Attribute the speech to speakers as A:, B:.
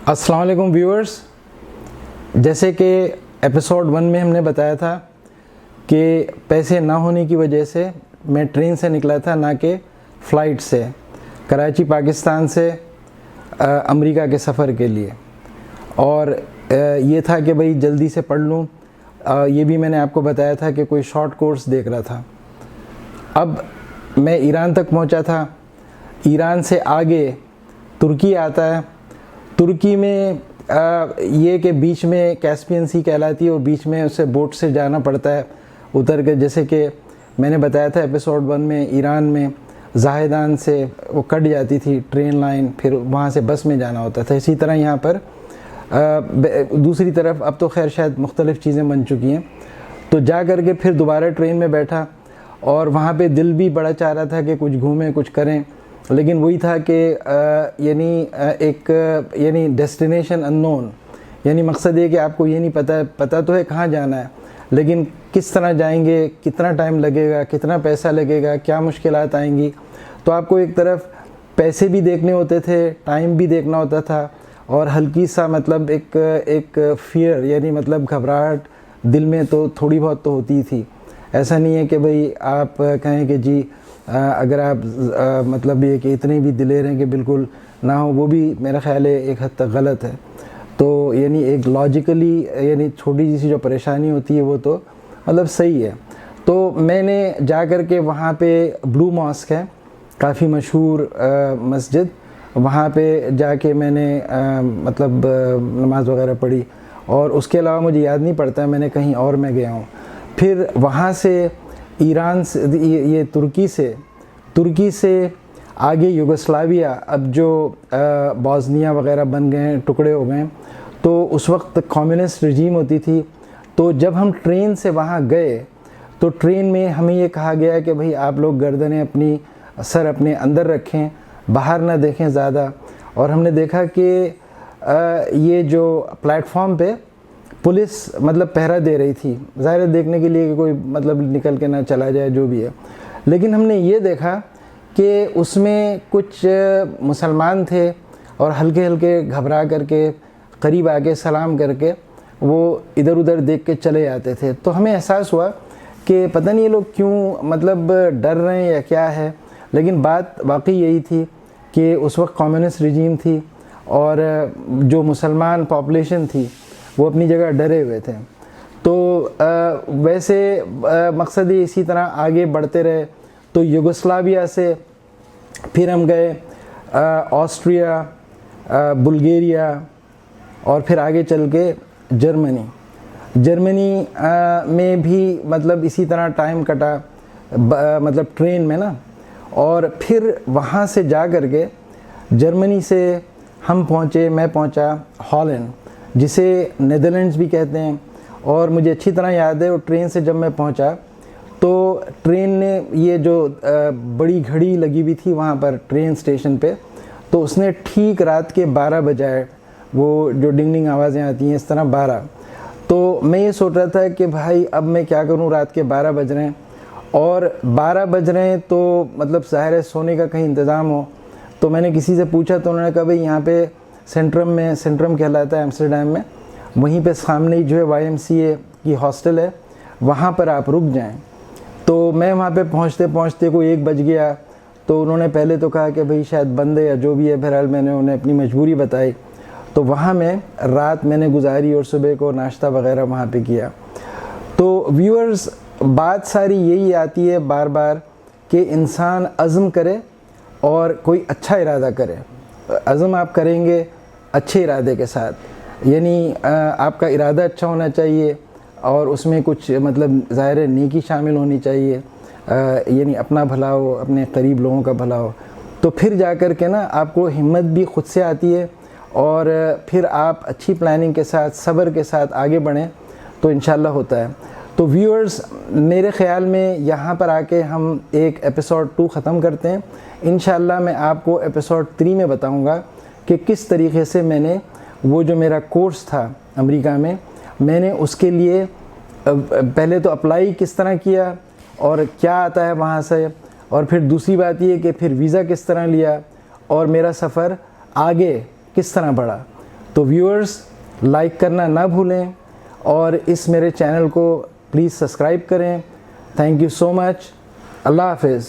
A: السلام علیکم ویورز، جیسے کہ ایپیسوڈ 1 میں ہم نے بتایا تھا کہ پیسے نہ ہونے کی وجہ سے میں ٹرین سے نکلا تھا، نہ کہ فلائٹ سے، کراچی پاکستان سے امریکہ کے سفر کے لیے، اور یہ تھا کہ بھئی جلدی سے پڑھ لوں۔ یہ بھی میں نے آپ کو بتایا تھا کہ کوئی شارٹ کورس دیکھ رہا تھا۔ اب میں ایران تک پہنچا تھا، ایران سے آگے ترکی آتا ہے۔ ترکی میں یہ کہ بیچ میں کیسپین سی کہلاتی ہے، اور بیچ میں اسے بوٹ سے جانا پڑتا ہے اتر کے، جیسے کہ میں نے بتایا تھا ایپیسوڈ 1 میں، ایران میں زاہدان سے وہ کٹ جاتی تھی ٹرین لائن، پھر وہاں سے بس میں جانا ہوتا تھا۔ اسی طرح یہاں پر دوسری طرف اب تو خیر شاید مختلف چیزیں بن چکی ہیں، تو جا کر کے پھر دوبارہ ٹرین میں بیٹھا، اور وہاں پہ دل بھی بڑا چاہ رہا تھا کہ کچھ گھومیں کچھ کریں، لیکن وہی تھا کہ یعنی ڈیسٹینیشن ان نون، یعنی مقصد یہ کہ آپ کو یہ نہیں پتہ تو ہے کہاں جانا ہے، لیکن کس طرح جائیں گے، کتنا ٹائم لگے گا، کتنا پیسہ لگے گا، کیا مشکلات آئیں گی۔ تو آپ کو ایک طرف پیسے بھی دیکھنے ہوتے تھے، ٹائم بھی دیکھنا ہوتا تھا، اور ہلکی سا مطلب ایک فیئر، یعنی مطلب گھبراہٹ دل میں تو تھوڑی بہت تو ہوتی تھی۔ ایسا نہیں ہے کہ بھئی آپ کہیں کہ جی اگر آپ مطلب یہ کہ اتنے بھی دلیر ہیں کہ بالکل نہ ہو، وہ بھی میرا خیال ہے ایک حد تک غلط ہے۔ تو یعنی ایک لاجیکلی یعنی چھوٹی جیسی جو پریشانی ہوتی ہے وہ تو مطلب صحیح ہے۔ تو میں نے جا کر کے وہاں پہ بلو ماسک ہے، کافی مشہور مسجد، وہاں پہ جا کے میں نے مطلب نماز وغیرہ پڑھی، اور اس کے علاوہ مجھے یاد نہیں پڑتا میں نے کہیں اور میں گیا ہوں۔ پھر وہاں سے ایران سے یہ ترکی سے آگے یوگوسلاویا، اب جو بوسنیا وغیرہ بن گئے ہیں، ٹکڑے ہو گئے ہیں، تو اس وقت کمیونسٹ رجیم ہوتی تھی۔ تو جب ہم ٹرین سے وہاں گئے تو ٹرین میں ہمیں یہ کہا گیا کہ بھئی آپ لوگ گردنیں سر اپنے اندر رکھیں، باہر نہ دیکھیں زیادہ۔ اور ہم نے دیکھا کہ یہ جو پلیٹ فارم پہ پولیس مطلب پہرا دے رہی تھی، ظاہر دیکھنے کے لیے کہ کوئی مطلب نکل کے نہ چلا جائے، جو بھی ہے۔ لیکن ہم نے یہ دیکھا کہ اس میں کچھ مسلمان تھے، اور ہلکے ہلکے گھبرا کر کے قریب آ کے سلام کر کے وہ ادھر ادھر دیکھ کے چلے جاتے تھے۔ تو ہمیں احساس ہوا کہ پتہ نہیں یہ لوگ کیوں مطلب ڈر رہے ہیں یا کیا ہے، لیکن بات واقعی یہی تھی کہ اس وقت کمیونسٹ رجیم تھی، اور جو مسلمان پاپولیشن تھی وہ اپنی جگہ ڈرے ہوئے تھے۔ تو ویسے مقصد یہ اسی طرح آگے بڑھتے رہے، تو یوگوسلاویا سے پھر ہم گئے آسٹریا، بلغیریا، اور پھر آگے چل کے جرمنی میں بھی مطلب اسی طرح ٹائم کٹا مطلب ٹرین میں نا، اور پھر وہاں سے جا کر کے جرمنی سے میں پہنچا ہالینڈ، جسے نیدرلینڈز بھی کہتے ہیں۔ اور مجھے اچھی طرح یاد ہے وہ ٹرین سے جب میں پہنچا تو ٹرین نے یہ جو بڑی گھڑی لگی ہوئی تھی وہاں پر ٹرین اسٹیشن پہ، تو اس نے ٹھیک رات کے 12 بجائے، وہ جو ڈنگ ڈنگ آوازیں آتی ہیں اس طرح 12۔ تو میں یہ سوچ رہا تھا کہ بھائی اب میں کیا کروں، رات کے 12 بج رہے ہیں، اور 12 بج رہے ہیں تو مطلب ظاہر ہے سونے کا کہیں انتظام ہو۔ تو میں نے کسی سے پوچھا تو انہوں نے کہا بھئی یہاں پہ سینٹرم کہلاتا ہے ایمسٹرڈیم میں، وہیں پہ سامنے ہی جو ہے YMCA کی ہاسٹل ہے، وہاں پر آپ رک جائیں۔ تو میں وہاں پہ پہنچتے کوئی 1 بج گیا، تو انہوں نے پہلے تو کہا کہ بھئی شاید بند ہے یا جو بھی ہے، بہرحال میں نے انہیں اپنی مجبوری بتائی، تو وہاں میں رات میں نے گزاری، اور صبح کو ناشتہ وغیرہ وہاں پہ کیا۔ تو ویورز، بات ساری یہی آتی ہے بار بار کہ انسان عزم کرے اور کوئی اچھا ارادہ کرے۔ عزم آپ کریں گے اچھے ارادے کے ساتھ، یعنی آپ کا ارادہ اچھا ہونا چاہیے، اور اس میں کچھ مطلب ظاہر نیکی شامل ہونی چاہیے، یعنی اپنا بھلا ہو، اپنے قریب لوگوں کا بھلا ہو، تو پھر جا کر کے نا آپ کو ہمت بھی خود سے آتی ہے، اور پھر آپ اچھی پلاننگ کے ساتھ، صبر کے ساتھ آگے بڑھیں تو انشاءاللہ ہوتا ہے۔ تو ویورز، میرے خیال میں یہاں پر آ کے ہم ایک ایپیسوڈ 2 ختم کرتے ہیں۔ انشاءاللہ میں آپ کو ایپیسوڈ 3 میں بتاؤں گا کہ کس طریقے سے میں نے وہ جو میرا کورس تھا امریکہ میں نے اس کے لیے پہلے تو اپلائی کس طرح کیا، اور کیا آتا ہے وہاں سے، اور پھر دوسری بات یہ کہ پھر ویزا کس طرح لیا، اور میرا سفر آگے کس طرح بڑھا۔ تو ویورز لائک کرنا نہ بھولیں اور اس میرے چینل کو پلیز سبسکرائب کریں. تھینک یو سو مچ. اللہ حافظ.